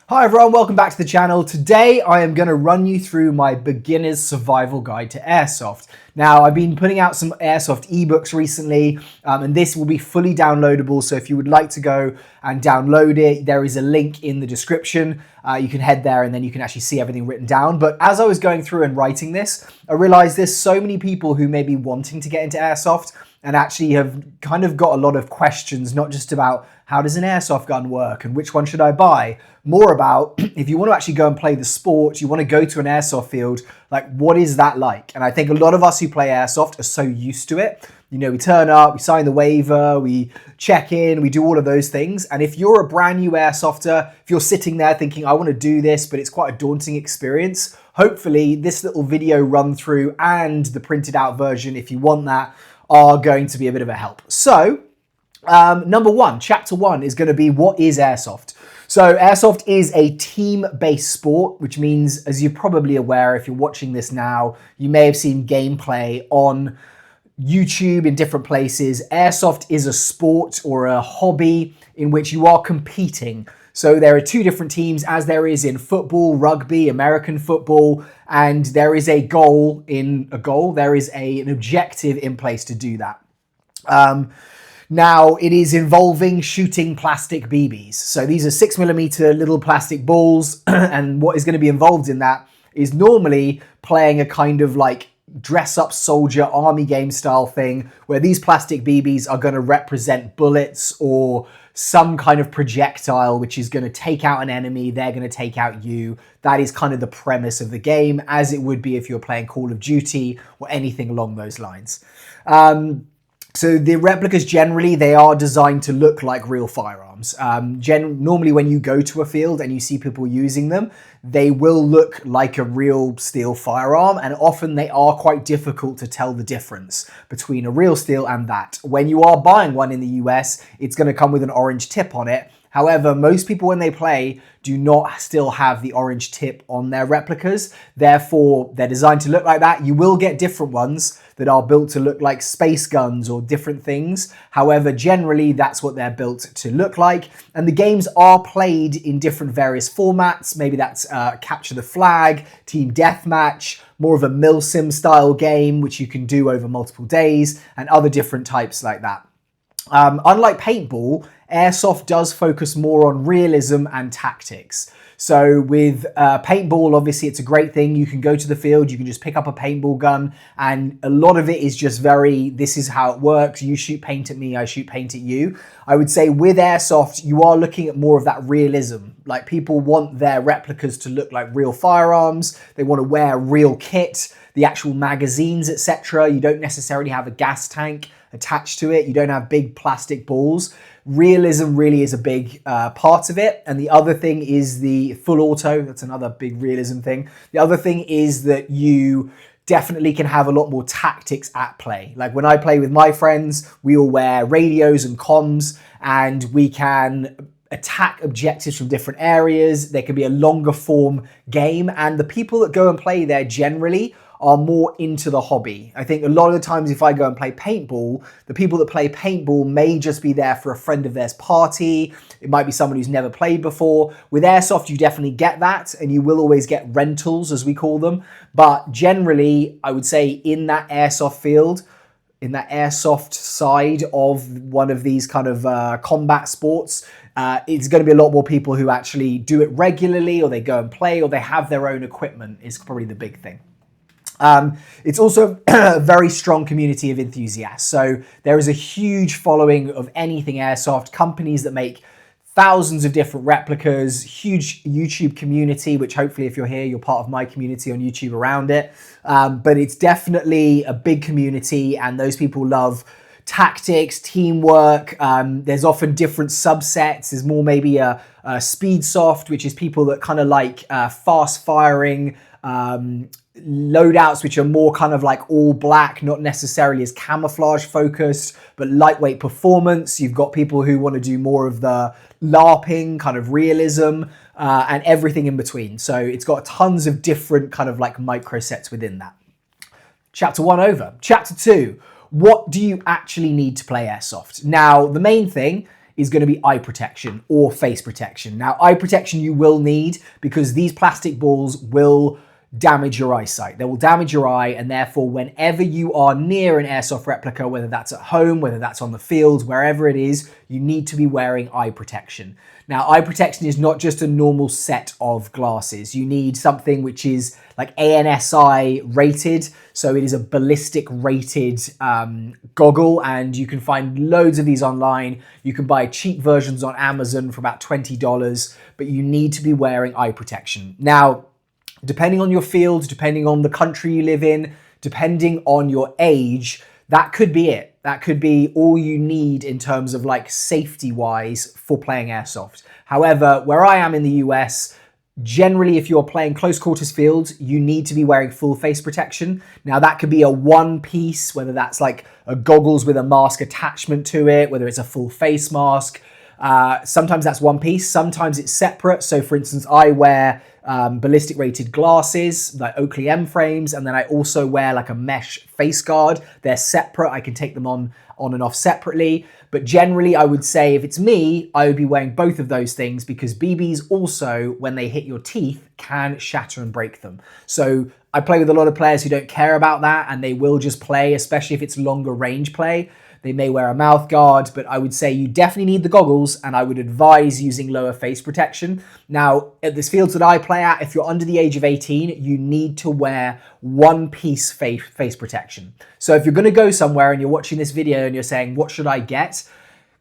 Hi everyone, welcome back to the channel. Today I am going to run you through my beginner's survival guide to Airsoft. Now I've been putting out some Airsoft ebooks recently and this will be fully downloadable, so if you would like to go and download it, there is a link in the description. You can head there and then you can actually see everything written down. But as I was going through and writing this, I realized there's so many people who may be wanting to get into Airsoft and actually have kind of got a lot of questions, not just about how does an airsoft gun work and which one should I buy? More about if you want to actually go and play the sport, you want to go to an airsoft field, like what is that like? And I think a lot of us who play airsoft are so used to it. You know, we turn up, we sign the waiver, we check in, we do all of those things. And if you're a brand new airsofter, if you're sitting there thinking, I want to do this, but it's quite a daunting experience, hopefully this little video run through and the printed out version, if you want that, are going to be a bit of a help. So, number one, chapter one is going to be what is Airsoft? So Airsoft is a team-based sport, which means, as you're probably aware, if you're watching this now, you may have seen gameplay on YouTube in different places. Airsoft is a sport or a hobby in which you are competing. So there are two different teams, as there is in football, rugby, American football, and there is a goal in a goal. There is an objective in place to do that. Now, it is involving shooting plastic BBs. So these are 6mm little plastic balls, and what is going to be involved in that is normally playing a kind of like dress-up soldier army game style thing, where these plastic BBs are going to represent bullets or some kind of projectile which is going to take out an enemy, they're going to take out you. That is kind of the premise of the game, as it would be if you're playing Call of Duty or anything along those lines. So the replicas generally, they are designed to look like real firearms. Normally when you go to a field and you see people using them, they will look like a real steel firearm, and often they are quite difficult to tell the difference between a real steel and that. When you are buying one in the US, it's going to come with an orange tip on it. However, most people when they play do not still have the orange tip on their replicas. Therefore, they're designed to look like that. You will get different ones that are built to look like space guns or different things. However, generally, that's what they're built to look like. And the games are played in different various formats. Maybe that's capture the flag, team deathmatch, more of a milsim style game, which you can do over multiple days, and other different types like that. Unlike paintball, Airsoft does focus more on realism and tactics. So with paintball, obviously it's a great thing. You can go to the field, you can just pick up a paintball gun, and a lot of it is just this is how it works. You shoot paint at me, I shoot paint at you. I would say with Airsoft, you are looking at more of that realism. Like, people want their replicas to look like real firearms. They want to wear real kit, the actual magazines, etc. You don't necessarily have a gas tank attached to it. You don't have big plastic balls. Realism really is a big part of it. And the other thing is the full auto. That's another big realism thing. The other thing is that you definitely can have a lot more tactics at play. Like when I play with my friends, we all wear radios and comms, and we can attack objectives from different areas. There can be a longer form game, and the people that go and play there generally are more into the hobby. I think a lot of the times if I go and play paintball, the people that play paintball may just be there for a friend of theirs party. It might be someone who's never played before. With Airsoft, you definitely get that, and you will always get rentals, as we call them. But generally, I would say in that Airsoft field, in that Airsoft side of one of these kind of combat sports, it's going to be a lot more people who actually do it regularly, or they go and play, or they have their own equipment is probably the big thing. It's also a very strong community of enthusiasts. So there is a huge following of anything Airsoft, companies that make thousands of different replicas, huge YouTube community, which hopefully if you're here, you're part of my community on YouTube around it. But it's definitely a big community, and those people love tactics, teamwork. There's often different subsets. There's more maybe a speed soft, which is people that kind of like fast firing, loadouts which are more kind of like all black, not necessarily as camouflage focused, but lightweight performance. You've got people who want to do more of the LARPing kind of realism, and everything in between. So it's got tons of different kind of like micro sets within that. Chapter one over. Chapter two, what do you actually need to play Airsoft? Now, the main thing is going to be eye protection or face protection. Now, eye protection you will need because these plastic balls will damage your eyesight. They will damage your eye, and therefore whenever you are near an airsoft replica, whether that's at home, whether that's on the field, wherever it is, you need to be wearing eye protection. Now, eye protection is not just a normal set of glasses. You need something which is like ANSI rated. So it is a ballistic rated goggle, and you can find loads of these online. You can buy cheap versions on Amazon for about $20, but you need to be wearing eye protection. Now, depending on your field, depending on the country you live in, depending on your age, that could be it. That could be all you need in terms of like safety wise for playing airsoft. However, where I am in the US, generally if you're playing close quarters fields, you need to be wearing full face protection. Now that could be a one piece, whether that's like a goggles with a mask attachment to it, whether it's a full face mask. Sometimes that's one piece, sometimes it's separate. So for instance, I wear ballistic rated glasses, like Oakley M frames, and then I also wear like a mesh face guard. They're separate, I can take them on and off separately. But generally I would say if it's me, I would be wearing both of those things because BBs also, when they hit your teeth, can shatter and break them. So I play with a lot of players who don't care about that, and they will just play, especially if it's longer range play. They may wear a mouth guard, but I would say you definitely need the goggles, and I would advise using lower face protection. Now, at the fields that I play at, if you're under the age of 18, you need to wear one piece face protection. So if you're gonna go somewhere and you're watching this video and you're saying, what should I get?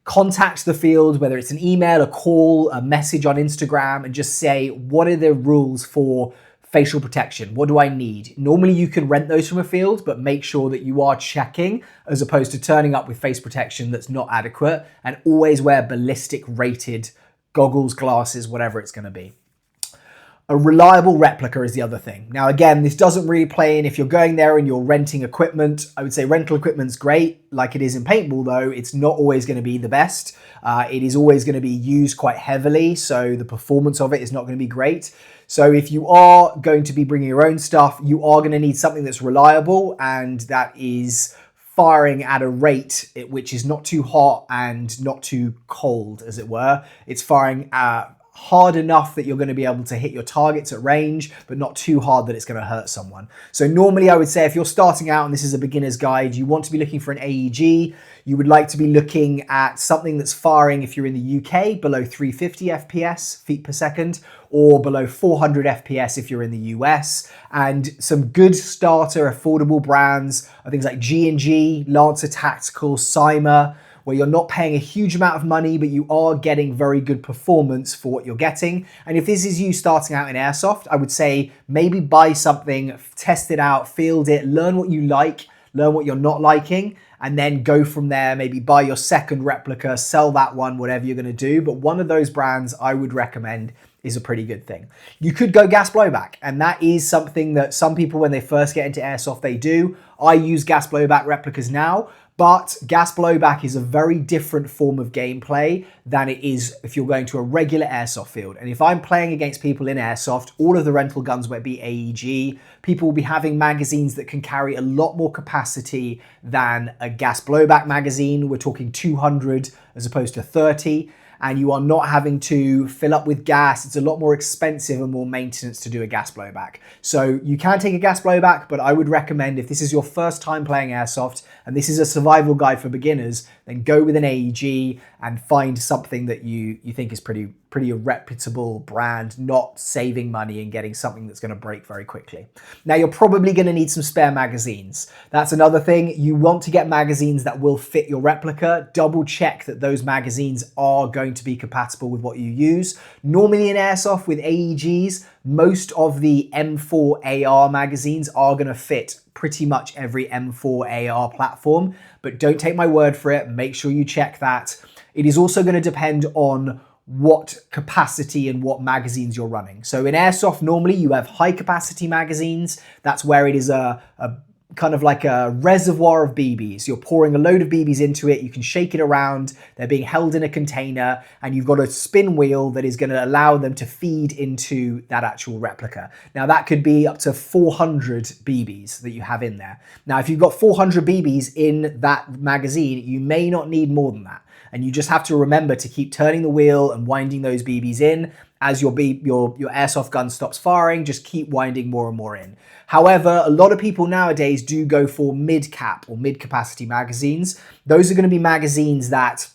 Contact the field, whether it's an email, a call, a message on Instagram, and just say, what are the rules for facial protection? What do I need? Normally you can rent those from a field, but make sure that you are checking as opposed to turning up with face protection that's not adequate, and always wear ballistic rated goggles, glasses, whatever it's going to be. A reliable replica is the other thing. Now, again, this doesn't really play in if you're going there and you're renting equipment. I would say rental equipment's great, like it is in paintball though. It's not always going to be the best. It is always going to be used quite heavily, so the performance of it is not going to be great. So if you are going to be bringing your own stuff, you are going to need something that's reliable and that is firing at a rate which is not too hot and not too cold, as it were. It's firing hard enough that you're going to be able to hit your targets at range, but not too hard that it's going to hurt someone. So normally I would say if you're starting out and this is a beginner's guide, you want to be looking for an AEG. You would like to be looking at something that's firing, if you're in the UK, below 350 FPS, feet per second, or below 400 FPS if you're in the US. And some good starter affordable brands are things like G&G, Lancer Tactical, Cyma, where you're not paying a huge amount of money, but you are getting very good performance for what you're getting. And if this is you starting out in Airsoft, I would say maybe buy something, test it out, field it, learn what you like, learn what you're not liking, and then go from there. Maybe buy your second replica, sell that one, whatever you're gonna do. But one of those brands I would recommend is a pretty good thing. You could go gas blowback, and that is something that some people, when they first get into Airsoft, they do. I use gas blowback replicas now, but gas blowback is a very different form of gameplay than it is if you're going to a regular airsoft field. And if I'm playing against people in Airsoft, all of the rental guns will be AEG. People will be having magazines that can carry a lot more capacity than a gas blowback magazine. We're talking 200 as opposed to 30. And you are not having to fill up with gas. It's a lot more expensive and more maintenance to do a gas blowback. So you can take a gas blowback, but I would recommend if this is your first time playing Airsoft and this is a survival guide for beginners, then go with an AEG and find something that you think is pretty reputable brand, not saving money and getting something that's going to break very quickly. Now, you're probably going to need some spare magazines. That's another thing. You want to get magazines that will fit your replica. Double check that those magazines are going to be compatible with what you use. Normally in Airsoft with AEGs, most of the M4 AR magazines are going to fit pretty much every M4 AR platform, but don't take my word for it. Make sure you check that. It is also going to depend on what capacity and what magazines you're running. So in Airsoft, normally you have high capacity magazines. That's where it is a kind of like a reservoir of BBs. You're pouring a load of BBs into it. You can shake it around. They're being held in a container, and you've got a spin wheel that is going to allow them to feed into that actual replica. Now that could be up to 400 BBs that you have in there. Now, if you've got 400 BBs in that magazine, you may not need more than that. and you just have to remember to keep turning the wheel and winding those BBs in. As your airsoft gun stops firing, just keep winding more and more in. However, a lot of people nowadays do go for mid-cap or mid-capacity magazines. Those are going to be magazines that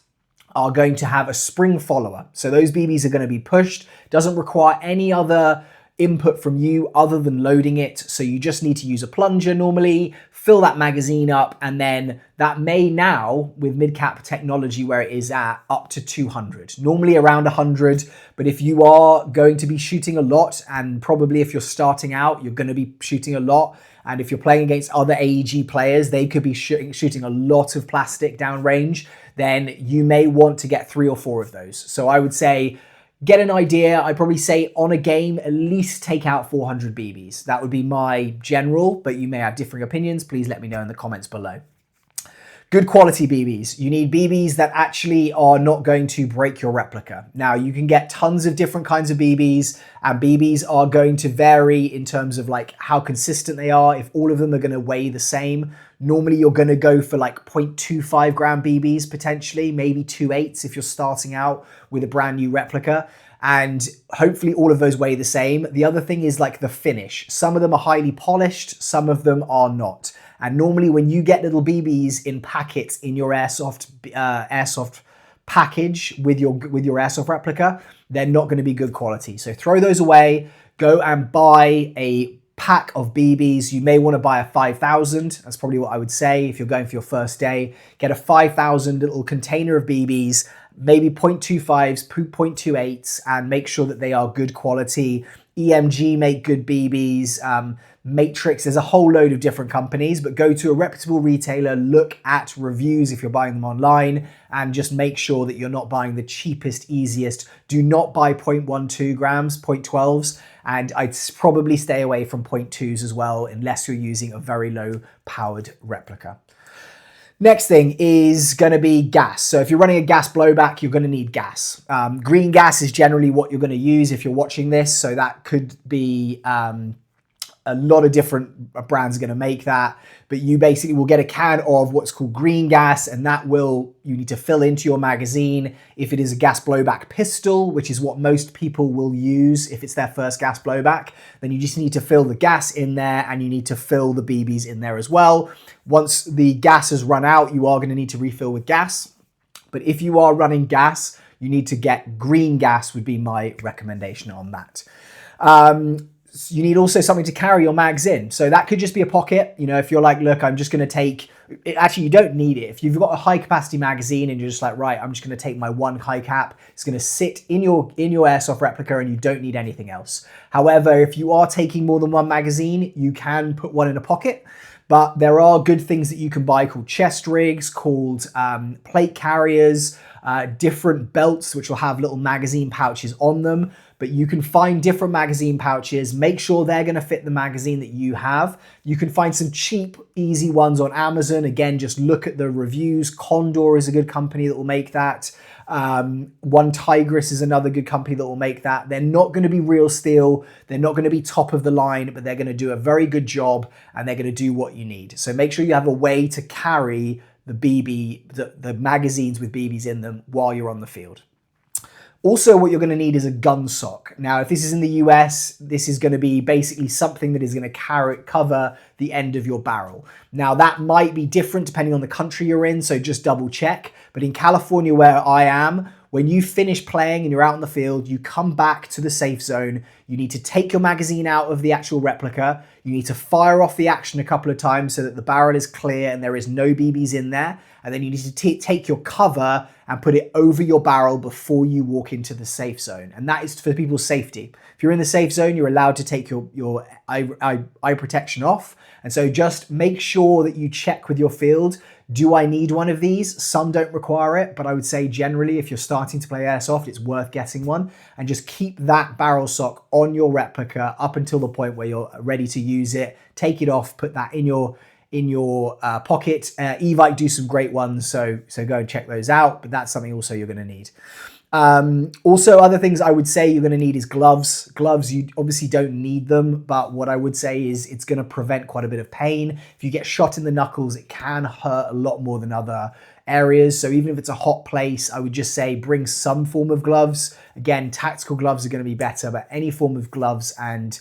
are going to have a spring follower. So those BBs are going to be pushed, doesn't require any other input from you other than loading it. So you just need to use a plunger normally, fill that magazine up, and then that may now, with mid-cap technology where it is at, up to 200. Normally around 100, but if you are going to be shooting a lot, and probably if you're starting out, you're going to be shooting a lot, and if you're playing against other AEG players, they could be shooting a lot of plastic downrange, then you may want to get 3 or 4 of those. So I would say, get an idea. I'd probably say on a game, at least take out 400 BBs. That would be my general, but you may have differing opinions. Please let me know in the comments below. Good quality BBs. You need BBs that actually are not going to break your replica. Now, you can get tons of different kinds of BBs, and BBs are going to vary in terms of like how consistent they are. If all of them are going to weigh the same, normally you're going to go for like 0.25 gram BBs potentially, maybe 2/8 if you're starting out with a brand new replica. And hopefully all of those weigh the same. The other thing is like the finish. Some of them are highly polished, some of them are not. And normally when you get little BBs in packets in your airsoft package with your airsoft replica, they're not going to be good quality. So throw those away, go and buy a pack of BBs. You may want to buy a 5,000. That's probably what I would say if you're going for your first day. Get a 5,000 little container of BBs, maybe 0.25s, 0.28s, and make sure that they are good quality. EMG make good BBs. Matrix, there's a whole load of different companies, but go to a reputable retailer, look at reviews if you're buying them online, and just make sure that you're not buying the cheapest, easiest. Do not buy 0.12 grams, 0.12s, and I'd probably stay away from 0.2s as well, unless you're using a very low powered replica. Next thing is going to be gas. So if you're running a gas blowback, you're going to need gas. Green gas is generally what you're going to use if you're watching this. So that could be a lot of different brands are going to make that, but you basically will get a can of what's called green gas, and that you need to fill into your magazine. If it is a gas blowback pistol, which is what most people will use if it's their first gas blowback, then you just need to fill the gas in there, and you need to fill the BBs in there as well. Once the gas has run out, you are going to need to refill with gas. But if you are running gas, you need to get green gas would be my recommendation on that. You need also something to carry your mags in. So that could just be a pocket. You know, if you're like, look, I'm just going to take, actually you don't need it. If you've got a high capacity magazine and you're just like, right, I'm just going to take my one high cap, it's going to sit in your airsoft replica and you don't need anything else. However, if you are taking more than one magazine, you can put one in a pocket. But there are good things that you can buy called chest rigs, called plate carriers, different belts which will have little magazine pouches on them. But you can find different magazine pouches, make sure they're going to fit the magazine that you have. You can find some cheap, easy ones on Amazon. Again, just look at the reviews. Condor is a good company that will make that. One Tigris is another good company that will make that. They're not going to be real steel. They're not going to be top of the line, but they're going to do a very good job and they're going to do what you need. So make sure you have a way to carry the the magazines with BBs in them while you're on the field. Also, what you're going to need is a gun sock. Now, if this is in the US, this is going to be basically something that is going to cover the end of your barrel. Now, that might be different depending on the country you're in, so just double check. But in California, where I am, when you finish playing and you're out in the field, you come back to the safe zone. You need to take your magazine out of the actual replica. You need to fire off the action a couple of times so that the barrel is clear and there is no BBs in there. And then you need to take your cover and put it over your barrel before you walk into the safe zone. And that is for people's safety. If you're in the safe zone, you're allowed to take your eye protection off. And so just make sure that you check with your field. Do I need one of these? Some don't require it, but I would say generally if you're starting to play Airsoft, it's worth getting one. And just keep that barrel sock on your replica up until the point where you're ready to use it. Take it off, put that in your pocket. Evite do some great ones, so go and check those out, but that's something also you're going to need. Also, other things I would say you're going to need is gloves. Gloves, you obviously don't need them, but what I would say is it's going to prevent quite a bit of pain. If you get shot in the knuckles, it can hurt a lot more than other areas. So even if it's a hot place, I would just say bring some form of gloves. Again, tactical gloves are going to be better, but any form of gloves and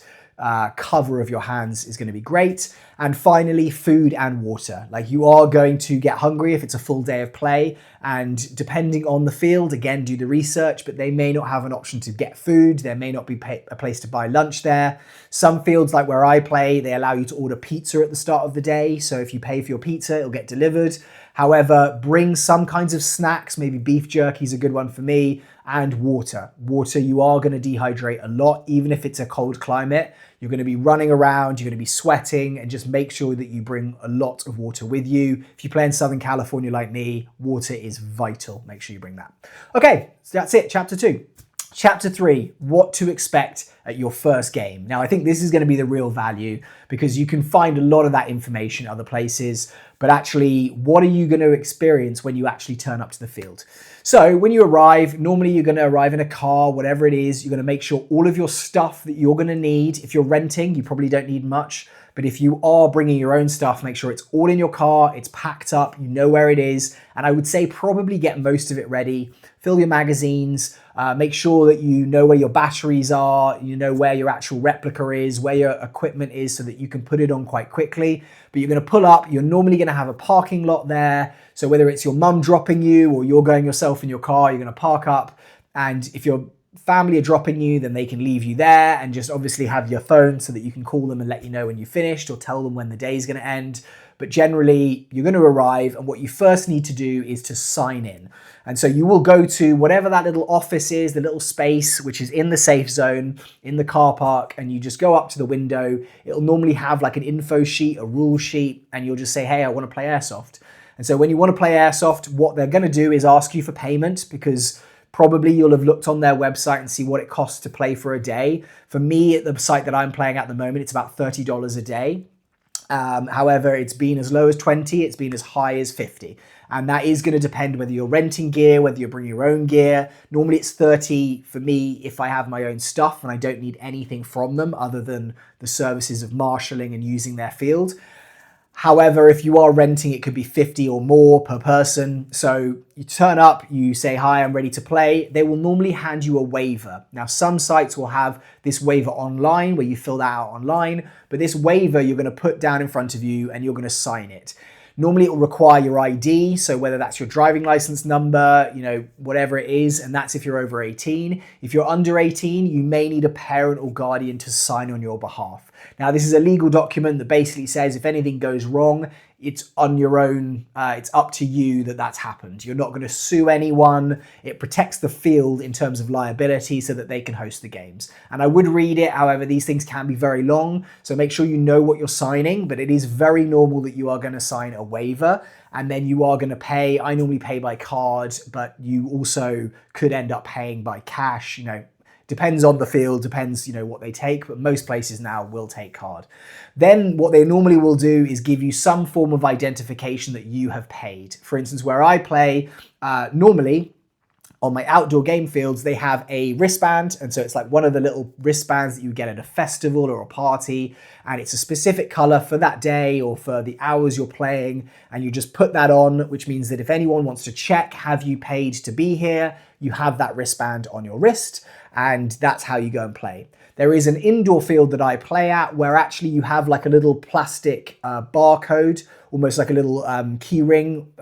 cover of your hands is going to be great. And finally, food and water. Like, you are going to get hungry if it's a full day of play, and depending on the field, again, do the research, but they may not have an option to get food. There may not be a place to buy lunch there. Some fields, like where I play, they allow you to order pizza at the start of the day. So if you pay for your pizza, it'll get delivered. However, bring some kinds of snacks, maybe beef jerky is a good one for me, and water. Water, you are going to dehydrate a lot, even if it's a cold climate. You're going to be running around, you're going to be sweating, and just make sure that you bring a lot of water with you. If you play in Southern California like me, water is vital. Make sure you bring that. Okay, so that's it, chapter 2. Chapter 3, what to expect at your first game. Now, I think this is going to be the real value, because you can find a lot of that information other places, but actually, what are you going to experience when you actually turn up to the field? So when you arrive, normally you're going to arrive in a car, whatever it is. You're going to make sure all of your stuff that you're going to need, if you're renting, you probably don't need much. But if you are bringing your own stuff, make sure it's all in your car, it's packed up, you know where it is. And I would say probably get most of it ready. Fill your magazines, make sure that you know where your batteries are, you know where your actual replica is, where your equipment is, so that you can put it on quite quickly. But you're going to pull up, you're normally going to have a parking lot there. So whether it's your mum dropping you or you're going yourself in your car, you're going to park up. And if your family are dropping you, then they can leave you there, and just obviously have your phone so that you can call them and let you know when you finished, or tell them when the day is going to end. But generally, you're going to arrive, and what you first need to do is to sign in. And so you will go to whatever that little office is, the little space, which is in the safe zone, in the car park, and you just go up to the window. It'll normally have like an info sheet, a rule sheet, and you'll just say, hey, I want to play Airsoft. And so when you want to play Airsoft, what they're going to do is ask you for payment, because probably you'll have looked on their website and see what it costs to play for a day. For me, at the site that I'm playing at the moment, it's about $30 a day. However, it's been as low as 20, it's been as high as 50. And that is going to depend whether you're renting gear, whether you're bringing your own gear. Normally it's 30 for me if I have my own stuff and I don't need anything from them other than the services of marshalling and using their field. However, if you are renting, it could be 50 or more per person. So you turn up, you say, hi, I'm ready to play. They will normally hand you a waiver. Now, some sites will have this waiver online where you fill that out online, but this waiver you're going to put down in front of you and you're going to sign it. Normally it will require your ID, so whether that's your driving license number, whatever it is, and that's if you're over 18. If you're under 18, you may need a parent or guardian to sign on your behalf. Now, this is a legal document that basically says if anything goes wrong, it's on your own, it's up to you that's happened. You're not going to sue anyone. It protects the field in terms of liability so that they can host the games. And I would read it, however, these things can be very long, so make sure you know what you're signing, but it is very normal that you are going to sign a waiver, and then you are going to pay. I normally pay by card, but you also could end up paying by cash, Depends on the field, depends, what they take, but most places now will take card. Then what they normally will do is give you some form of identification that you have paid. For instance, where I play, normally on my outdoor game fields, they have a wristband. And so it's like one of the little wristbands that you get at a festival or a party. And it's a specific color for that day or for the hours you're playing. And you just put that on, which means that if anyone wants to check, have you paid to be here? You have that wristband on your wrist. And that's how you go and play. There is an indoor field that I play at where actually you have like a little plastic barcode, almost like a little key ring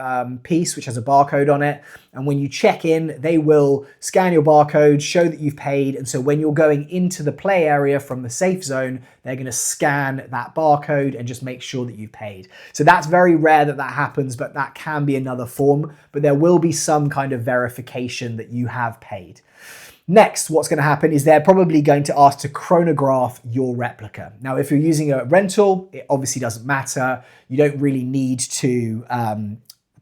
piece which has a barcode on it. And when you check in, they will scan your barcode, show that you've paid. And so when you're going into the play area from the safe zone, they're going to scan that barcode and just make sure that you've paid. So that's very rare that happens, but that can be another form. But there will be some kind of verification that you have paid. Next, what's going to happen is they're probably going to ask to chronograph your replica. Now, if you're using a rental, it obviously doesn't matter. You don't really need to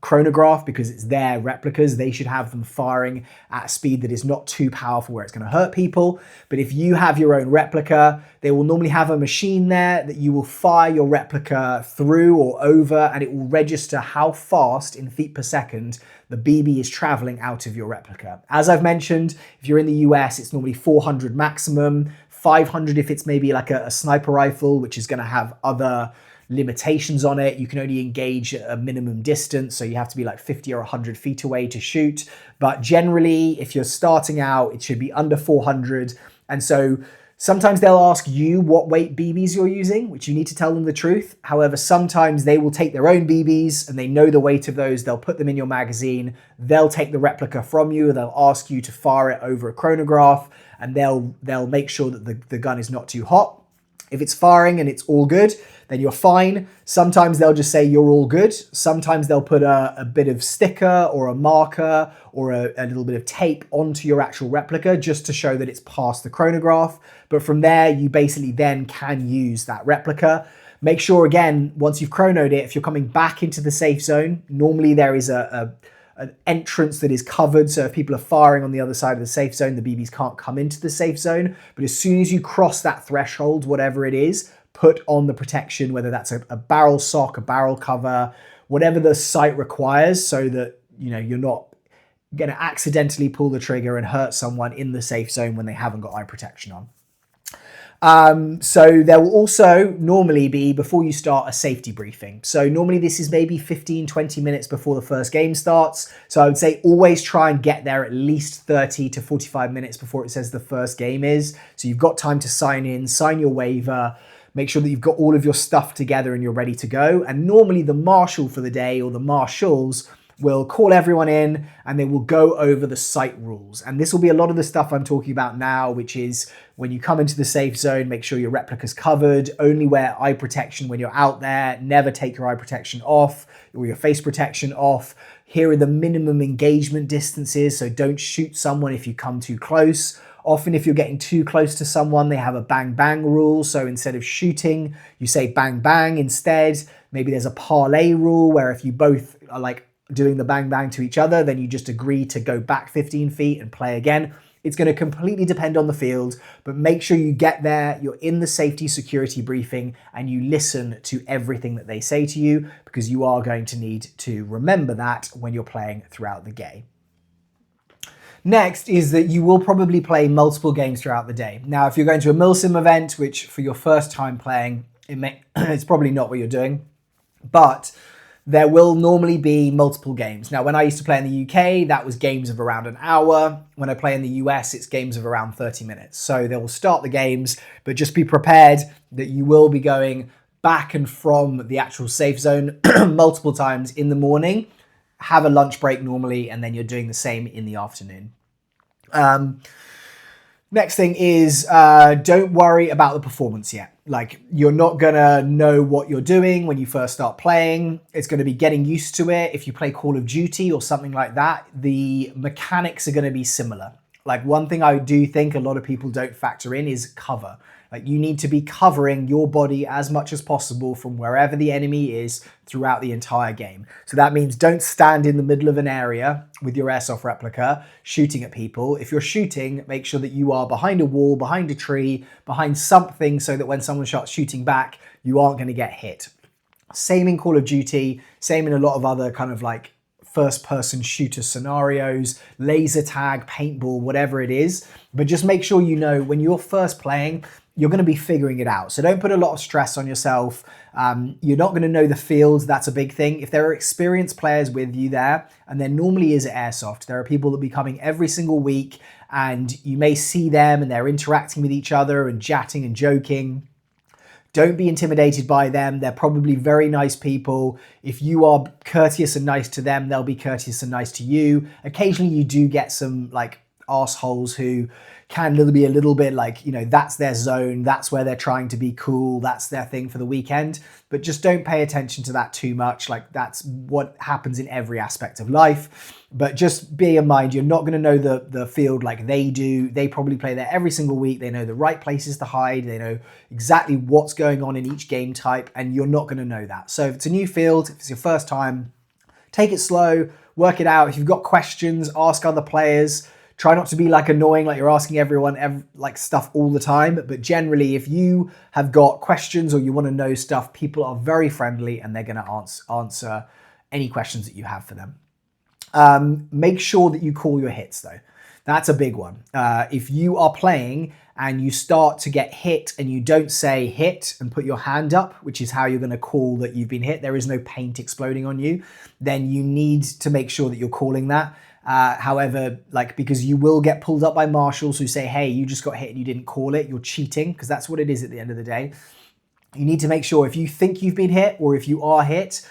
chronograph because it's their replicas. They should have them firing at a speed that is not too powerful where it's going to hurt people. But if you have your own replica, they will normally have a machine there that you will fire your replica through or over, and it will register how fast in feet per second the BB is traveling out of your replica. As I've mentioned, if you're in the US, it's normally 400 maximum, 500 if it's maybe like a sniper rifle, which is going to have other limitations on it. You can only engage at a minimum distance, so you have to be like 50 or 100 feet away to shoot. But generally, if you're starting out, it should be under 400. And so sometimes they'll ask you what weight BBs you're using, which you need to tell them the truth. However, sometimes they will take their own BBs and they know the weight of those. They'll put them in your magazine. They'll take the replica from you. They'll ask you to fire it over a chronograph, and they'll make sure that the gun is not too hot. If it's firing and it's all good, then you're fine. Sometimes they'll just say you're all good. Sometimes they'll put a bit of sticker or a marker or a little bit of tape onto your actual replica just to show that it's passed the chronograph. But from there, you basically then can use that replica. Make sure, again, once you've chronoed it, if you're coming back into the safe zone, normally there is an entrance that is covered. So if people are firing on the other side of the safe zone, the BBs can't come into the safe zone. But as soon as you cross that threshold, whatever it is, put on the protection, whether that's a barrel sock, a barrel cover, whatever the site requires, so that you're not going to accidentally pull the trigger and hurt someone in the safe zone when they haven't got eye protection on. So there will also normally be, before you start, a safety briefing. So normally this is maybe 15, 20 minutes before the first game starts. So I would say always try and get there at least 30 to 45 minutes before it says the first game is. So you've got time to sign in, sign your waiver, make sure that you've got all of your stuff together and you're ready to go. And normally the marshal for the day, or the marshals, will call everyone in and they will go over the site rules. And this will be a lot of the stuff I'm talking about now, which is when you come into the safe zone, make sure your replica's covered, only wear eye protection when you're out there, never take your eye protection off or your face protection off. Here are the minimum engagement distances, so don't shoot someone if you come too close. Often if you're getting too close to someone, they have a bang bang rule. So instead of shooting, you say bang bang instead. Maybe there's a parlay rule where if you both are like doing the bang bang to each other, then you just agree to go back 15 feet and play again. It's going to completely depend on the field, but make sure you get there, you're in the safety security briefing, and you listen to everything that they say to you, because you are going to need to remember that when you're playing throughout the game. Next is that you will probably play multiple games throughout the day. Now, if you're going to a milsim event, which for your first time playing, it's probably not what you're doing, but there will normally be multiple games. Now, when I used to play in the UK, that was games of around an hour. When I play in the US, it's games of around 30 minutes. So they will start the games, but just be prepared that you will be going back and from the actual safe zone multiple times in the morning. Have a lunch break normally, and then you're doing the same in the afternoon. Next thing is don't worry about the performance yet. Like, you're not gonna know what you're doing when you first start playing. It's gonna be getting used to it. If you play Call of Duty or something like that, the mechanics are gonna be similar. Like, one thing I do think a lot of people don't factor in is cover. Like, you need to be covering your body as much as possible from wherever the enemy is throughout the entire game. So that means don't stand in the middle of an area with your airsoft replica shooting at people. If you're shooting, make sure that you are behind a wall, behind a tree, behind something, so that when someone starts shooting back, you aren't going to get hit. Same in Call of Duty, same in a lot of other kind of like first-person shooter scenarios, laser tag, paintball, whatever it is. But just make sure you know when you're first playing, you're going to be figuring it out. So don't put a lot of stress on yourself. You're not going to know the field. That's a big thing. If there are experienced players with you there, and there normally is at Airsoft, there are people that will be coming every single week, and you may see them and they're interacting with each other and chatting and joking. Don't be intimidated by them. They're probably very nice people. If you are courteous and nice to them, they'll be courteous and nice to you. Occasionally you do get some like arseholes who can be a little bit like, that's their zone. That's where they're trying to be cool. That's their thing for the weekend. But just don't pay attention to that too much. Like, that's what happens in every aspect of life. But just bear in mind, you're not going to know the field like they do. They probably play there every single week. They know the right places to hide. They know exactly what's going on in each game type, and you're not going to know that. So if it's a new field, if it's your first time, take it slow, work it out. If you've got questions, ask other players. Try not to be like annoying, like you're asking everyone like stuff all the time. But generally, if you have got questions or you want to know stuff, people are very friendly and they're going to answer any questions that you have for them. Make sure that you call your hits though. That's a big one. If you are playing and you start to get hit and you don't say hit and put your hand up, which is how you're going to call that you've been hit, there is no paint exploding on you, then you need to make sure that you're calling that. However, because you will get pulled up by marshals who say, hey, you just got hit and you didn't call it, you're cheating, because that's what it is at the end of the day. You need to make sure if you think you've been hit or if you are hit,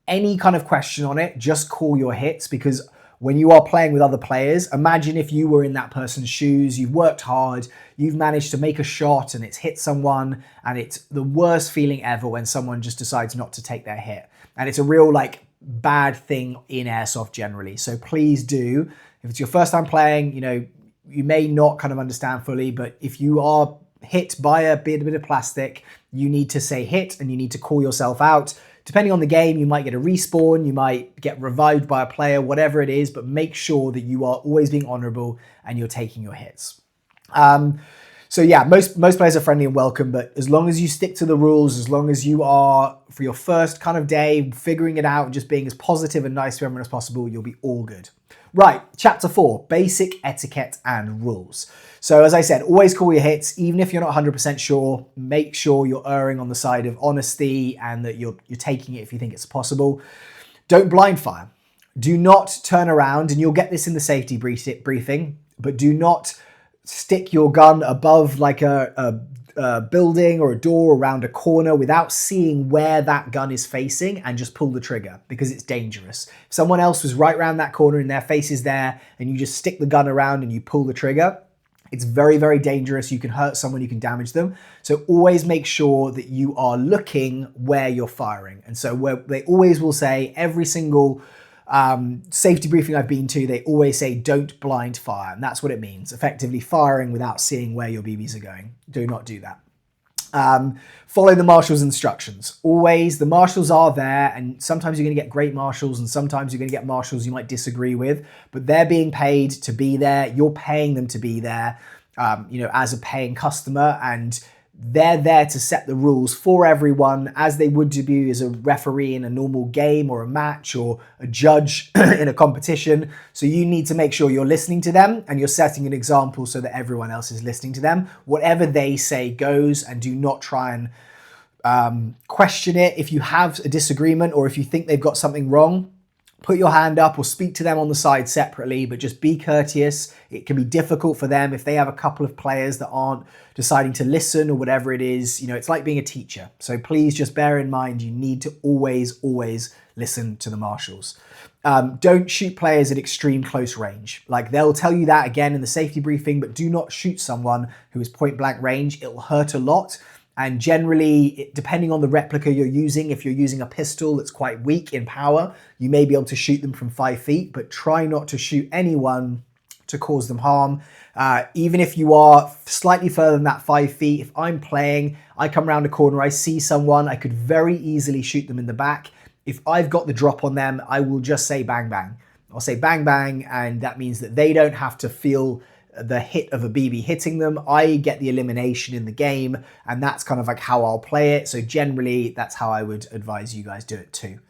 any kind of question on it, just call your hits, because when you are playing with other players, imagine if you were in that person's shoes, you've worked hard, you've managed to make a shot and it's hit someone, and it's the worst feeling ever when someone just decides not to take their hit. And it's a real bad thing in Airsoft generally. So please do, if it's your first time playing, you may not kind of understand fully, but if you are hit by a bit of plastic, you need to say hit and you need to call yourself out. Depending on the game, you might get a respawn, you might get revived by a player, whatever it is, but make sure that you are always being honorable and you're taking your hits. So yeah, most players are friendly and welcome, but as long as you stick to the rules, as long as you are, for your first kind of day, figuring it out and just being as positive and nice to everyone as possible, you'll be all good. Right, chapter 4, basic etiquette and rules. So as I said, always call your hits, even if you're not 100% sure, make sure you're erring on the side of honesty and that you're taking it if you think it's possible. Don't blind fire. Do not turn around, and you'll get this in the safety briefing, but do not stick your gun above a building or a door around a corner without seeing where that gun is facing and just pull the trigger, because it's dangerous. If someone else was right around that corner and their face is there and you just stick the gun around and you pull the trigger, it's very, very dangerous. You can hurt someone, you can damage them. So always make sure that you are looking where you're firing. And so where they always will say, every single safety briefing I've been to, they always say don't blind fire, and that's what it means, effectively firing without seeing where your BBs are going. Do not do that. Follow the marshal's instructions. Always, the marshals are there, and sometimes you're going to get great marshals and sometimes you're going to get marshals you might disagree with, but they're being paid to be there. You're paying them to be there, as a paying customer, and they're there to set the rules for everyone, as they would do as a referee in a normal game or a match or a judge in a competition. So you need to make sure you're listening to them and you're setting an example so that everyone else is listening to them. Whatever they say goes, and do not try and question it. If you have a disagreement or if you think they've got something wrong, put your hand up or speak to them on the side separately, but just be courteous. It can be difficult for them if they have a couple of players that aren't deciding to listen or whatever it is. It's like being a teacher. So please just bear in mind, you need to always listen to the marshals. Don't shoot players at extreme close range. They'll tell you that again in the safety briefing, but do not shoot someone who is point blank range. It'll hurt a lot. And generally, depending on the replica you're using, if you're using a pistol that's quite weak in power, you may be able to shoot them from 5 feet, but try not to shoot anyone to cause them harm. Even if you are slightly further than that 5 feet, if I'm playing, I come around a corner, I see someone, I could very easily shoot them in the back. If I've got the drop on them, I will just say bang, bang. I'll say bang, bang, and that means that they don't have to feel the hit of a BB hitting them. I get the elimination in the game, and that's kind of how I'll play it. So generally, that's how I would advise you guys do it too.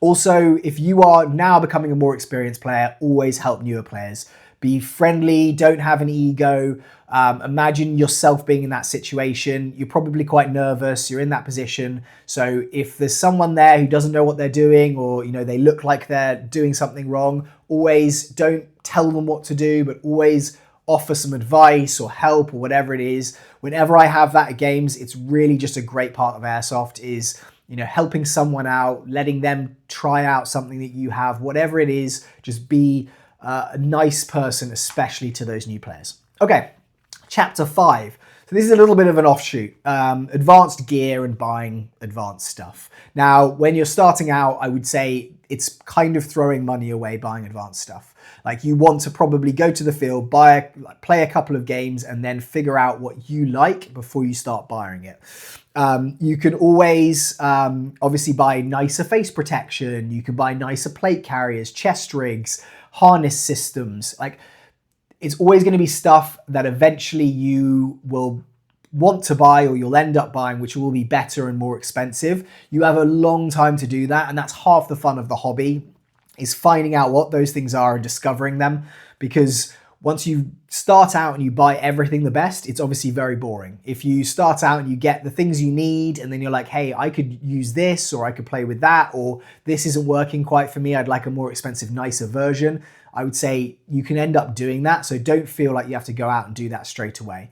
Also, if you are now becoming a more experienced player, always help newer players. Be friendly, don't have an ego. Imagine yourself being in that situation. You're probably quite nervous, you're in that position. So if there's someone there who doesn't know what they're doing, or they look like they're doing something wrong, always don't tell them what to do, but always offer some advice or help or whatever it is. Whenever I have that at games, it's really just a great part of Airsoft is, helping someone out, letting them try out something that you have, whatever it is, just be a nice person, especially to those new players. Okay, chapter 5. So this is a little bit of an offshoot, advanced gear and buying advanced stuff. Now, when you're starting out, I would say it's kind of throwing money away buying advanced stuff. You want to probably go to the field, play a couple of games, and then figure out what you like before you start buying it. You can always obviously buy nicer face protection. You can buy nicer plate carriers, chest rigs, harness systems. It's always going to be stuff that eventually you will want to buy or you'll end up buying, which will be better and more expensive. You have a long time to do that, and that's half the fun of the hobby, is finding out what those things are and discovering them. Because Once you start out and you buy everything the best, it's obviously very boring. If you start out and you get the things you need and then you're like, hey, I could use this or I could play with that, or this isn't working quite for me, I'd like a more expensive, nicer version, I would say you can end up doing that. So don't feel like you have to go out and do that straight away.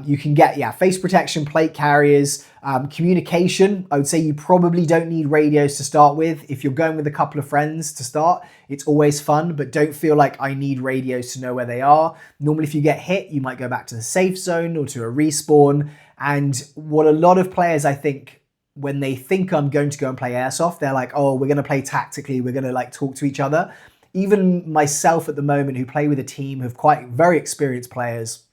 You can get, face protection, plate carriers, communication. I would say you probably don't need radios to start with. If you're going with a couple of friends to start, it's always fun, but don't feel like I need radios to know where they are. Normally, if you get hit, you might go back to the safe zone or to a respawn. And what a lot of players, I think, when they think I'm going to go and play Airsoft, they're like, oh, we're going to play tactically. We're going to like talk to each other. Even myself at the moment, who play with a team of quite very experienced players,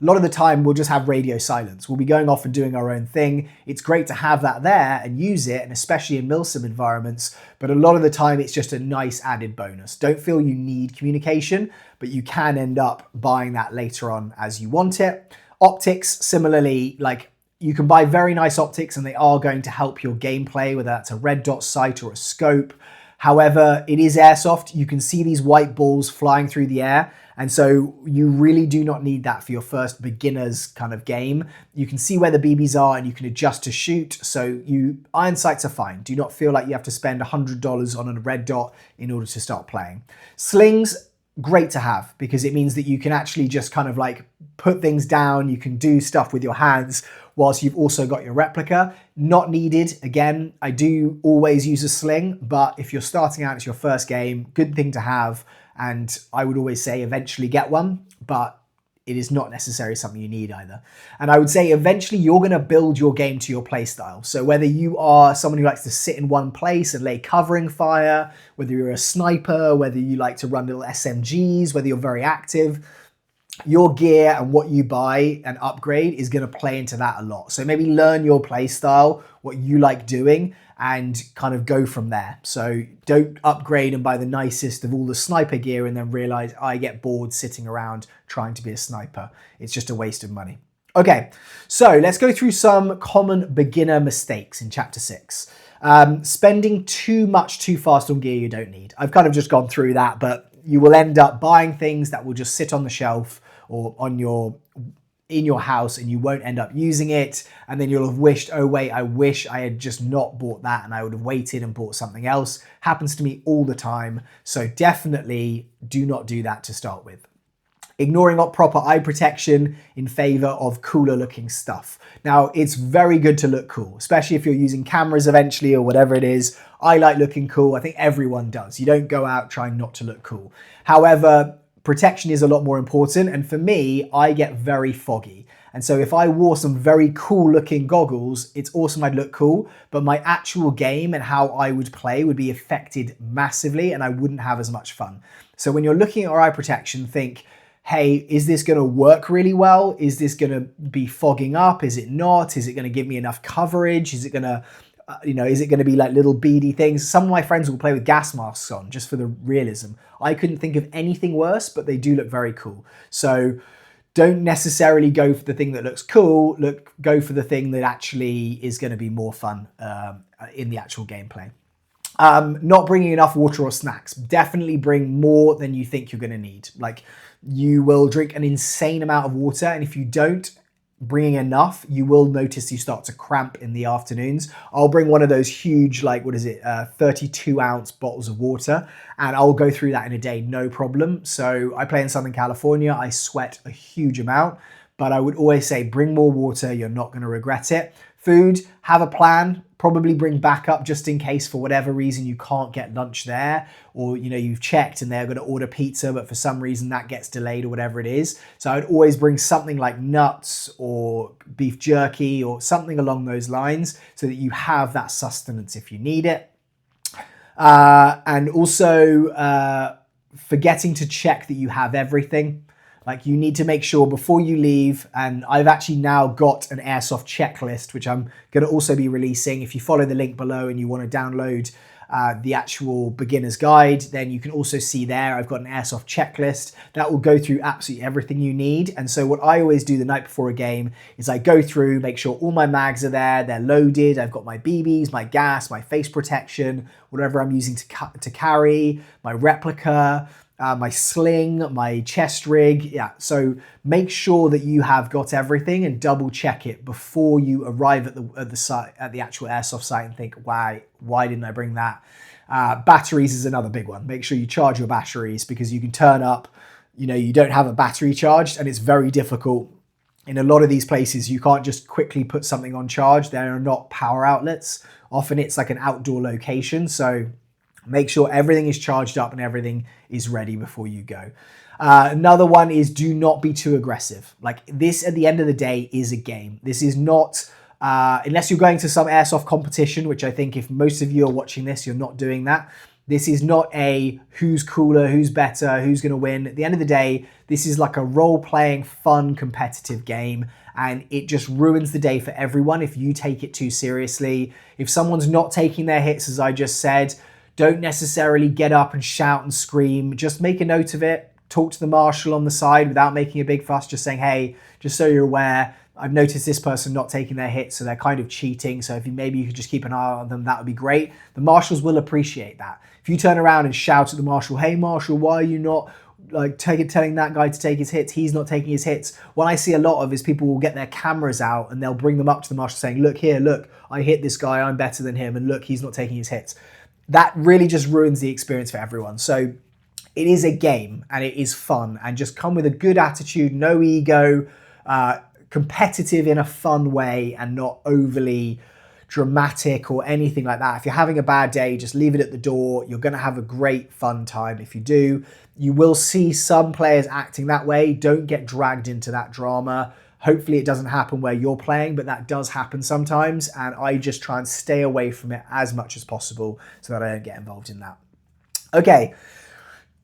a lot of the time we'll just have radio silence. We'll be going off and doing our own thing. It's great to have that there and use it, and especially in milsim environments, but a lot of the time it's just a nice added bonus. Don't feel you need communication, but you can end up buying that later on as you want it. Optics, similarly, like you can buy very nice optics and they are going to help your gameplay, whether that's a red dot sight or a scope. However, it is Airsoft. You can see these white balls flying through the air. And so you really do not need that for your first beginner's kind of game. You can see where the BBs are and you can adjust to shoot. So iron sights are fine. Do not feel like you have to spend $100 on a red dot in order to start playing. Slings, great to have because it means that you can actually just kind of like put things down. You can do stuff with your hands whilst you've also got your replica. Not needed. Again, I do always use a sling, but if you're starting out, it's your first game, good thing to have. And I would always say eventually get one, but it is not necessarily something you need either. And I would say eventually you're going to build your game to your play style. So whether you are someone who likes to sit in one place and lay covering fire, whether you're a sniper, whether you like to run little SMGs, whether you're very active, your gear and what you buy and upgrade is going to play into that a lot. So maybe learn your play style, what you like doing, and kind of go from there. So don't upgrade and buy the nicest of all the sniper gear and then realize I get bored sitting around trying to be a sniper. It's just a waste of money. Okay, so let's go through some common beginner mistakes in chapter 6. Spending too much too fast on gear you don't need. I've kind of just gone through that, but you will end up buying things that will just sit on the shelf or in your house and you won't end up using it. And then you'll have wished, oh wait, I wish I had just not bought that and I would have waited and bought something else. Happens to me all the time. So definitely do not do that to start with. Ignoring proper eye protection in favor of cooler looking stuff. Now, it's very good to look cool, especially if you're using cameras eventually or whatever it is. I like looking cool. I think everyone does. You don't go out trying not to look cool. However, protection is a lot more important. And for me, I get very foggy. And so if I wore some very cool looking goggles, it's awesome, I'd look cool, but my actual game and how I would play would be affected massively and I wouldn't have as much fun. So when you're looking at eye protection, think, hey, is this going to work really well? Is this going to be fogging up? Is it not? Is it going to give me enough coverage? Is it going to, is it going to be like little beady things? Some of my friends will play with gas masks on just for the realism. I couldn't think of anything worse, but they do look very cool. So don't necessarily go for the thing that looks cool. Go for the thing that actually is going to be more fun in the actual gameplay. Not bringing enough water or snacks. Definitely bring more than you think you're going to need. Like you will drink an insane amount of water, and if you don't, bringing enough, you will notice you start to cramp in the afternoons. I'll bring one of those huge, 32 ounce bottles of water, and I'll go through that in a day, no problem. So I play in Southern California, I sweat a huge amount, but I would always say bring more water, you're not gonna regret it. Food, have a plan, probably bring backup just in case for whatever reason you can't get lunch there, or you've checked and they're going to order pizza but for some reason that gets delayed or whatever it is. So I'd always bring something like nuts or beef jerky or something along those lines so that you have that sustenance if you need it. And also forgetting to check that you have everything. Like you need to make sure before you leave, and I've actually now got an Airsoft checklist, which I'm going to also be releasing. If you follow the link below and you want to download the actual beginner's guide, then you can also see there I've got an Airsoft checklist that will go through absolutely everything you need. And so what I always do the night before a game is I go through, make sure all my mags are there, they're loaded, I've got my BBs, my gas, my face protection, whatever I'm using to carry, my replica, my sling, my chest rig. Yeah, so make sure that you have got everything and double check it before you arrive at the site, at the actual airsoft site, and think, why didn't I bring that? Batteries is another big one. Make sure you charge your batteries, because you can turn up, you don't have a battery charged, and it's very difficult. In a lot of these places, you can't just quickly put something on charge. There are not power outlets. Often it's like an outdoor location. So make sure everything is charged up and everything is ready before you go. Another one is, do not be too aggressive. Like, this at the end of the day is a game. This is not, unless you're going to some airsoft competition, which I think if most of you are watching this, you're not doing that. This is not a who's cooler, who's better, who's going to win. At the end of the day, this is like a role-playing, fun, competitive game, and it just ruins the day for everyone if you take it too seriously. If someone's not taking their hits, as I just said, don't necessarily get up and shout and scream. Just make a note of it. Talk to the marshal on the side without making a big fuss, just saying, hey, just so you're aware, I've noticed this person not taking their hits, so they're kind of cheating. So if maybe you could just keep an eye on them, that would be great. The marshals will appreciate that. If you turn around and shout at the marshal, hey marshal, why are you not telling that guy to take his hits? He's not taking his hits. What I see a lot of is people will get their cameras out and they'll bring them up to the marshal saying, look here, look, I hit this guy, I'm better than him, and look, he's not taking his hits. That really just ruins the experience for everyone. So it is a game and it is fun, and just come with a good attitude, no ego, competitive in a fun way and not overly dramatic or anything like that. If you're having a bad day, just leave it at the door. You're going to have a great fun time if you do. You will see some players acting that way. Don't get dragged into that drama. Hopefully it doesn't happen where you're playing, but that does happen sometimes, and I just try and stay away from it as much as possible so that I don't get involved in that. Okay,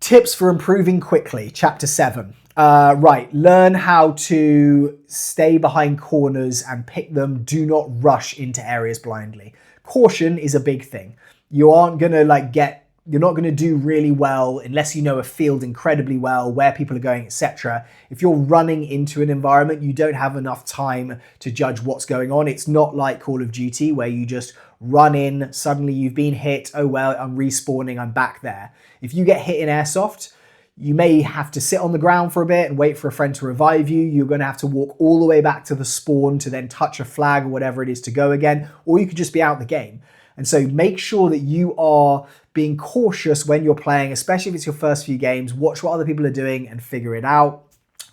tips for improving quickly, chapter 7. Right, learn how to stay behind corners and pick them. Do not rush into areas blindly. Caution is a big thing. You aren't going to you're not going to do really well unless you know a field incredibly well, where people are going, etc. If you're running into an environment, you don't have enough time to judge what's going on. It's not like Call of Duty where you just run in, suddenly you've been hit, oh well, I'm respawning, I'm back there. If you get hit in Airsoft, you may have to sit on the ground for a bit and wait for a friend to revive you. You're going to have to walk all the way back to the spawn to then touch a flag or whatever it is to go again, or you could just be out the game. And so make sure that you are being cautious when you're playing, especially if it's your first few games. Watch what other people are doing and figure it out.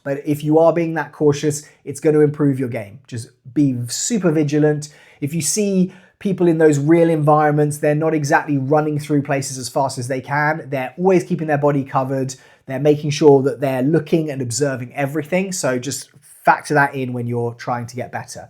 But if you are being that cautious, it's going to improve your game. Just be super vigilant. If you see people in those real environments, they're not exactly running through places as fast as they can. They're always keeping their body covered. They're making sure that they're looking and observing everything. So just factor that in when you're trying to get better.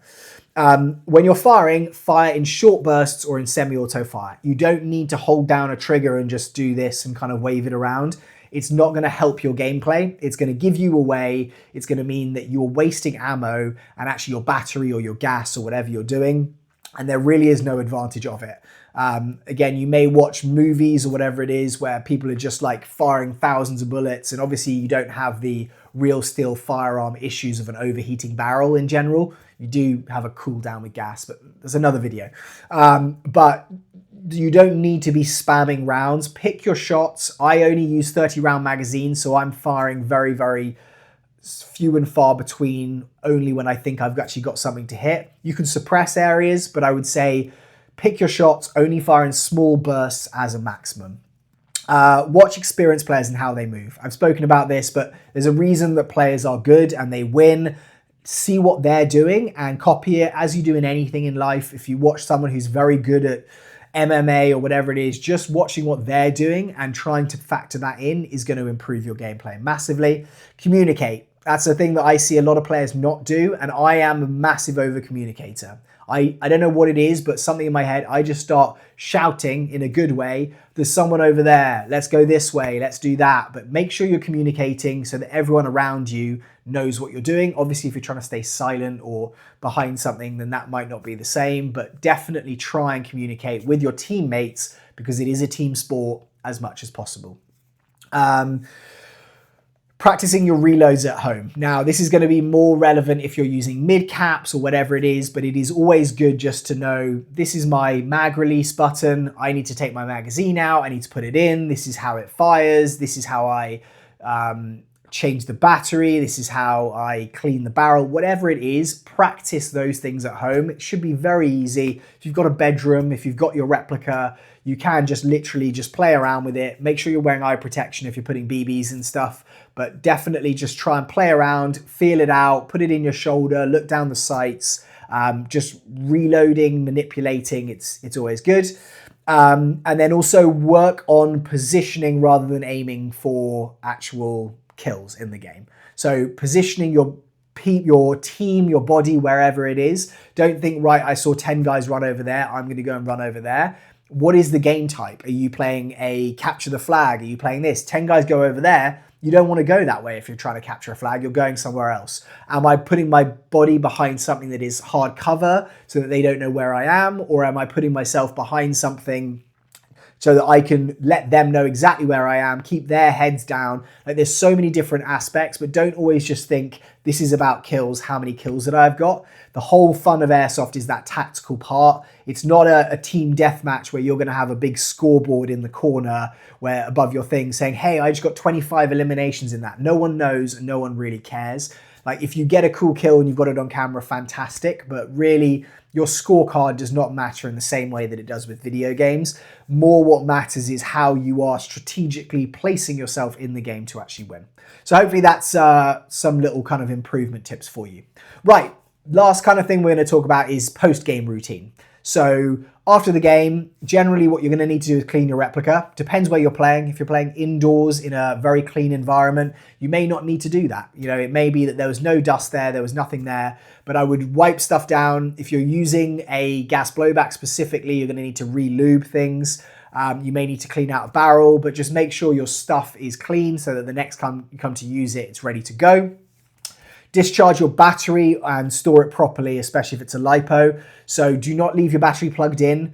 When you're firing, fire in short bursts or in semi-auto fire. You don't need to hold down a trigger and just do this and kind of wave it around. It's not going to help your gameplay. It's going to give you away. It's going to mean that you're wasting ammo and actually your battery or your gas or whatever you're doing. And there really is no advantage of it. Again, you may watch movies or whatever it is where people are just like firing thousands of bullets, and obviously you don't have the real steel firearm issues of an overheating barrel in general. You do have a cooldown with gas, but there's another video. But you don't need to be spamming rounds. Pick your shots. I only use 30 round magazines, so I'm firing very, very few and far between, only when I think I've actually got something to hit. You can suppress areas, but I would say pick your shots, only fire in small bursts as a maximum. Watch experienced players and how they move. I've spoken about this, but there's a reason that players are good and they win. See what they're doing and copy it, as you do in anything in life. If you watch someone who's very good at MMA or whatever it is, just watching what they're doing and trying to factor that in is going to improve your gameplay massively. Communicate. That's a thing that I see a lot of players not do, and I am a massive over communicator. I don't know what it is, but something in my head, I just start shouting in a good way. There's someone over there. Let's go this way. Let's do that. But make sure you're communicating so that everyone around you knows what you're doing. Obviously, if you're trying to stay silent or behind something, then that might not be the same. But definitely try and communicate with your teammates, because it is a team sport, as much as possible. Practicing your reloads at home. Now, this is going to be more relevant if you're using mid caps or whatever it is, but it is always good just to know this is my mag release button. I need to take my magazine out. I need to put it in. This is how it fires. This is how I change the battery. This is how I clean the barrel. Whatever it is, practice those things at home. It should be very easy. If you've got a bedroom, if you've got your replica, you can just literally just play around with it. Make sure you're wearing eye protection if you're putting BBs and stuff, but definitely just try and play around, feel it out, put it in your shoulder, look down the sights, just reloading, manipulating, it's always good. And then also work on positioning rather than aiming for actual kills in the game. So positioning your team, your body, wherever it is. Don't think, right, I saw 10 guys run over there, I'm going to go and run over there. What is the game type? Are you playing a capture the flag? Are you playing this? 10 guys go over there. You don't want to go that way if you're trying to capture a flag. You're going somewhere else. Am I putting my body behind something that is hard cover so that they don't know where I am? Or am I putting myself behind something so that I can let them know exactly where I am, keep their heads down? Like, there's so many different aspects, but don't always just think this is about kills, how many kills that I've got. The whole fun of Airsoft is that tactical part. It's not a team deathmatch where you're gonna have a big scoreboard in the corner where above your thing saying, hey, I just got 25 eliminations in that. No one knows and no one really cares. Like, if you get a cool kill and you've got it on camera, fantastic, but really your scorecard does not matter in the same way that it does with video games. More what matters is how you are strategically placing yourself in the game to actually win. So hopefully that's some little kind of improvement tips for you. Right, last kind of thing we're going to talk about is post-game routine. So after the game, generally what you're going to need to do is clean your replica. Depends where you're playing. If you're playing indoors in a very clean environment, you may not need to do that. You know, it may be that there was no dust there was nothing there, but I would wipe stuff down. If you're using a gas blowback specifically, you're going to need to re-lube things. You may need to clean out a barrel, but just make sure your stuff is clean so that the next time you come to use it, it's ready to go. Discharge your battery and store it properly, especially if it's a LiPo. So do not leave your battery plugged in.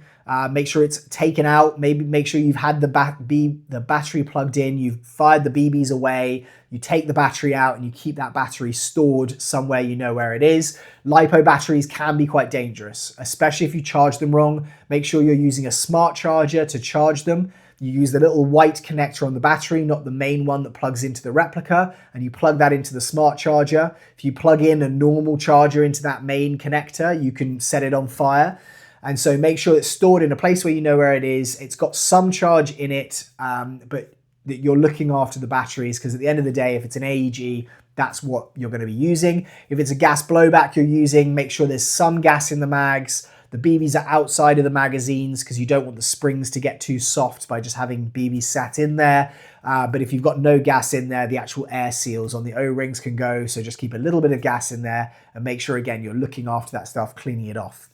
Make sure it's taken out. Maybe make sure you've had the battery plugged in, you've fired the BBs away, you take the battery out and you keep that battery stored somewhere you know where it is. LiPo batteries can be quite dangerous, especially if you charge them wrong. Make sure you're using a smart charger to charge them. You use the little white connector on the battery, not the main one that plugs into the replica, and you plug that into the smart charger. If you plug in a normal charger into that main connector, you can set it on fire. And so make sure it's stored in a place where you know where it is. It's got some charge in it, but that you're looking after the batteries, because at the end of the day, if it's an AEG, that's what you're going to be using. If it's a gas blowback you're using, make sure there's some gas in the mags. The BBs are outside of the magazines because you don't want the springs to get too soft by just having BBs sat in there. But if you've got no gas in there, the actual air seals on the O-rings can go. So just keep a little bit of gas in there and make sure, again, you're looking after that stuff, cleaning it off.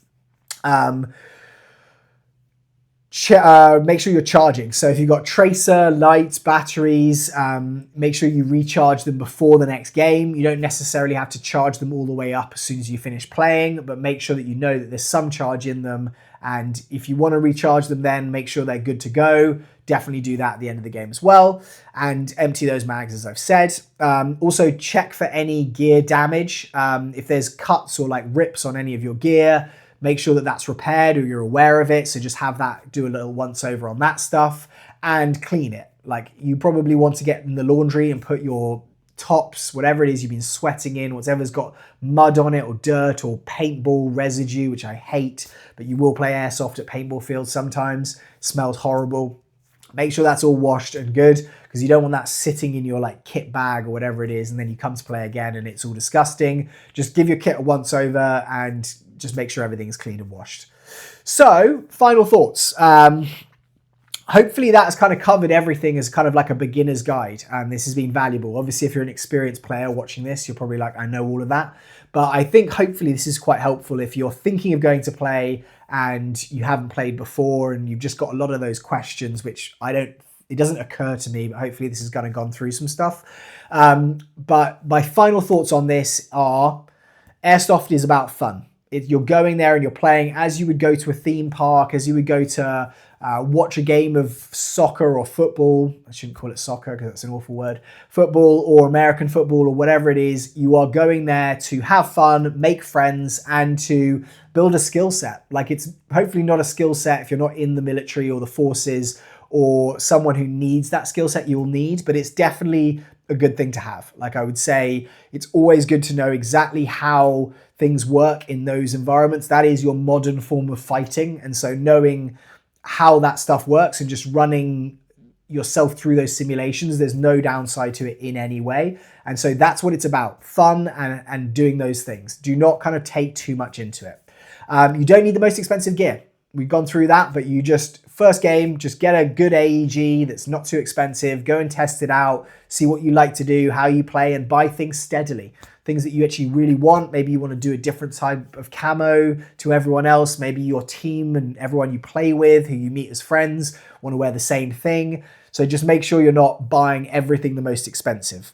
Make sure you're charging. So if you've got tracer, lights, batteries, make sure you recharge them before the next game. You don't necessarily have to charge them all the way up as soon as you finish playing, but make sure that you know that there's some charge in them. And if you want to recharge them, then make sure they're good to go. Definitely do that at the end of the game as well. And empty those mags, as I've said. Also check for any gear damage. If there's cuts or like rips on any of your gear, make sure that that's repaired or you're aware of it. So just have that, do a little once over on that stuff and clean it. Like, you probably want to get in the laundry and put your tops, whatever it is you've been sweating in, whatever's got mud on it or dirt or paintball residue, which I hate, but you will play Airsoft at paintball fields sometimes. It smells horrible. Make sure that's all washed and good, because you don't want that sitting in your like kit bag or whatever it is, and then you come to play again and it's all disgusting. Just give your kit a once over and just make sure everything's clean and washed. So, final thoughts. Hopefully that has kind of covered everything as kind of like a beginner's guide, and this has been valuable. Obviously, if you're an experienced player watching this, you're probably like, I know all of that. But I think hopefully this is quite helpful if you're thinking of going to play and you haven't played before and you've just got a lot of those questions, which it doesn't occur to me, but hopefully this has kind of gone through some stuff. But my final thoughts on this are, Airsoft is about fun. You're going there and you're playing as you would go to a theme park, as you would go to watch a game of soccer or football. I shouldn't call it soccer because that's an awful word. Football or American football or whatever it is, you are going there to have fun, make friends, and to build a skill set. Like, it's hopefully not a skill set if you're not in the military or the forces or someone who needs that skill set you'll need, but it's definitely a good thing to have. Like, I would say it's always good to know exactly how things work in those environments. That is your modern form of fighting. And so knowing how that stuff works and just running yourself through those simulations, there's no downside to it in any way. And so that's what it's about, fun and doing those things. Do not kind of take too much into it. You don't need the most expensive gear. We've gone through that, but you just, first game, just get a good AEG that's not too expensive, go and test it out, see what you like to do, how you play, and buy things steadily. Things that you actually really want. Maybe you want to do a different type of camo to everyone else. Maybe your team and everyone you play with, who you meet as friends, want to wear the same thing. So just make sure you're not buying everything the most expensive.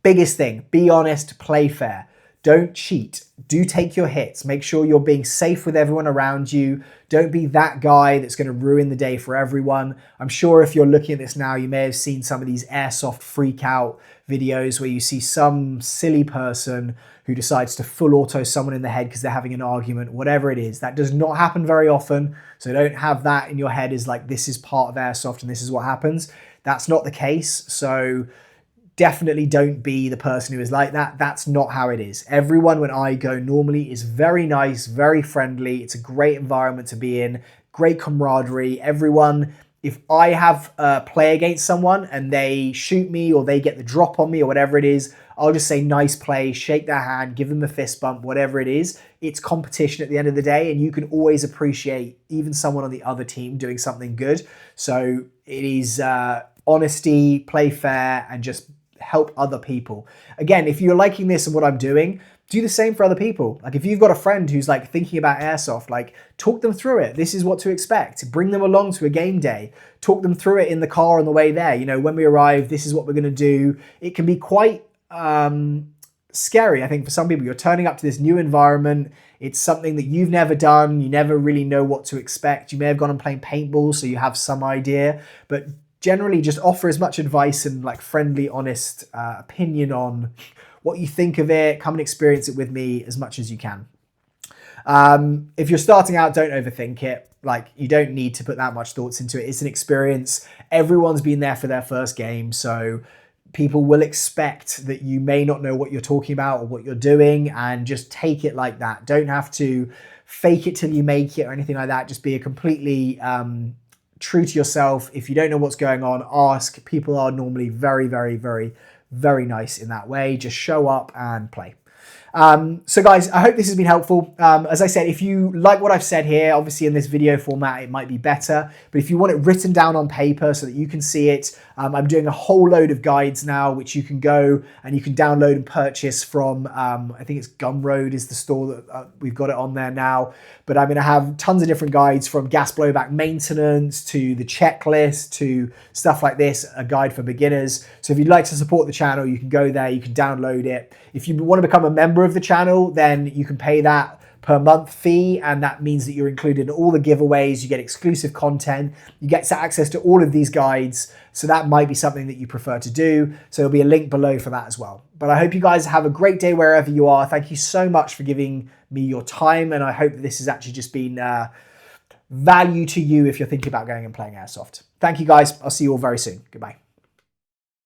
Biggest thing, be honest, play fair. Don't cheat. Do take your hits. Make sure you're being safe with everyone around you. Don't be that guy that's going to ruin the day for everyone. I'm sure if you're looking at this now, you may have seen some of these Airsoft freak out videos where you see some silly person who decides to full auto someone in the head because they're having an argument, whatever it is. That does not happen very often. So don't have that in your head as like, this is part of Airsoft and this is what happens. That's not the case. So definitely don't be the person who is like that. That's not how it is. Everyone, when I go normally, is very nice, very friendly. It's a great environment to be in, great camaraderie. Everyone, if I have play against someone and they shoot me or they get the drop on me or whatever it is, I'll just say nice play, shake their hand, give them a fist bump, whatever it is. It's competition at the end of the day, and you can always appreciate even someone on the other team doing something good. So it is honesty, play fair, and just help other people. Again, if you're liking this and what I'm doing, do the same for other people. Like, if you've got a friend who's like thinking about Airsoft, like, talk them through it. This is what to expect. Bring them along to a game day. Talk them through it in the car on the way there. You know, when we arrive, this is what we're going to do. It can be quite scary, I think, for some people. You're turning up to this new environment. It's something that you've never done. You never really know what to expect. You may have gone and played paintball, so you have some idea, but generally just offer as much advice and like friendly, honest opinion on what you think of it. Come and experience it with me as much as you can. If you're starting out, don't overthink it. Like, you don't need to put that much thoughts into it. It's an experience. Everyone's been there for their first game, so people will expect that you may not know what you're talking about or what you're doing, and just take it like that. Don't have to fake it till you make it or anything like that. Just be a completely true to yourself. If you don't know what's going on, ask. People are normally very, very, very, very nice in that way. Just show up and play. So guys, I hope this has been helpful. As I said, if you like what I've said here, obviously in this video format, it might be better, but if you want it written down on paper so that you can see it, I'm doing a whole load of guides now, which you can go and you can download and purchase from, I think it's Gumroad is the store that we've got it on there now, but I'm going to have tons of different guides from gas blowback maintenance to the checklist to stuff like this, a guide for beginners. So if you'd like to support the channel, you can go there, you can download it. If you want to become a member of the channel, then you can pay that per month fee, and that means that you're included in all the giveaways, you get exclusive content, you get access to all of these guides, so that might be something that you prefer to do. So there'll be a link below for that as well. But I hope you guys have a great day wherever you are. Thank you so much for giving me your time, and I hope that this has actually just been value to you if you're thinking about going and playing Airsoft. Thank you guys, I'll see you all very soon. Goodbye.